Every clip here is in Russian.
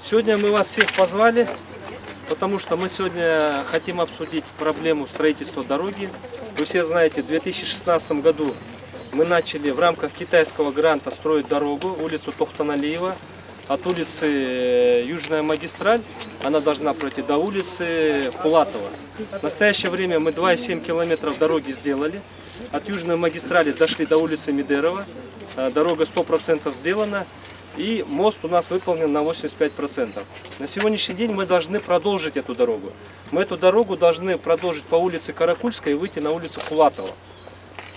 Сегодня мы вас всех позвали, потому что мы сегодня хотим обсудить проблему строительства дороги. Вы все знаете, в 2016 году мы начали в рамках китайского гранта строить дорогу, улицу Тохтаналиева, от улицы Южная магистраль, она должна пройти до улицы Пулатова. В настоящее время мы 2,7 километров дороги сделали, от Южной магистрали дошли до улицы Медерова, дорога 100% сделана. И мост у нас выполнен на 85%. На сегодняшний день мы должны продолжить эту дорогу. Мы эту дорогу должны продолжить по улице Каракульской и выйти на улицу Пулатова.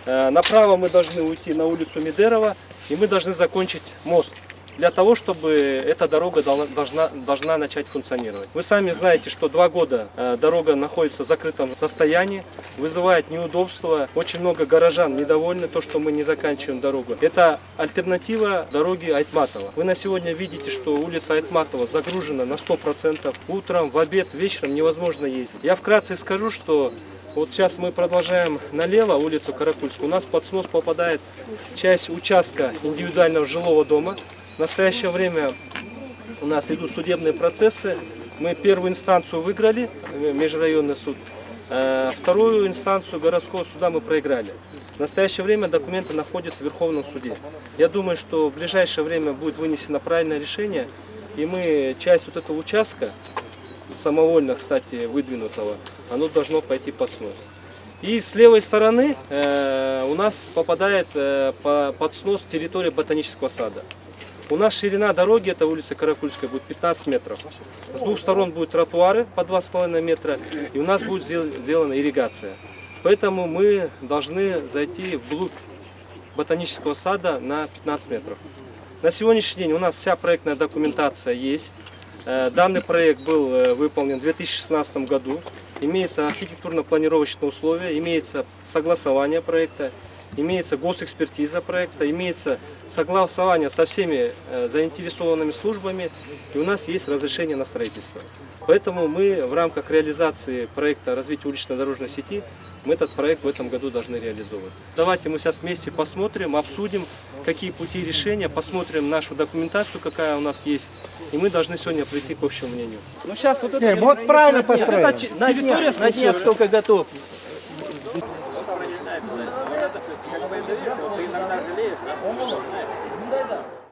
Направо мы должны уйти на улицу Медерова, и мы должны закончить мост, для того, чтобы эта дорога должна начать функционировать. Вы сами знаете, что 2 года дорога находится в закрытом состоянии, вызывает неудобства. Очень много горожан недовольны, то, что мы не заканчиваем дорогу. Это альтернатива дороги Айтматова. Вы на сегодня видите, что улица Айтматова загружена на 100%. Утром, в обед, вечером невозможно ездить. Я вкратце скажу, что вот сейчас мы продолжаем налево улицу Каракульскую. У нас под снос попадает часть участка индивидуального жилого дома. В настоящее время у нас идут судебные процессы. Мы первую инстанцию выиграли, межрайонный суд. Вторую инстанцию городского суда мы проиграли. В настоящее время документы находятся в Верховном суде. Я думаю, что в ближайшее время будет вынесено правильное решение. И мы часть вот этого участка, самовольно, кстати, выдвинутого, оно должно пойти под снос. И с левой стороны у нас попадает под снос территория ботанического сада. У нас ширина дороги, это улица Каракульская, будет 15 метров. С 2 сторон будут тротуары по 2,5 метра, и у нас будет сделана ирригация. Поэтому мы должны зайти вглубь ботанического сада на 15 метров. На сегодняшний день у нас вся проектная документация есть. Данный проект был выполнен в 2016 году. Имеется архитектурно-планировочные условия, имеется согласование проекта, имеется госэкспертиза проекта, имеется согласование со всеми заинтересованными службами, и у нас есть разрешение на строительство. Поэтому мы в рамках реализации проекта развития улично-дорожной сети, мы этот проект в этом году должны реализовывать. Давайте мы сейчас вместе посмотрим, обсудим, какие пути решения, посмотрим нашу документацию, какая у нас есть, и мы должны сегодня прийти к общему мнению. Ну сейчас вот это... мост правильно построен. На дне только готов. Иногда жалеешь,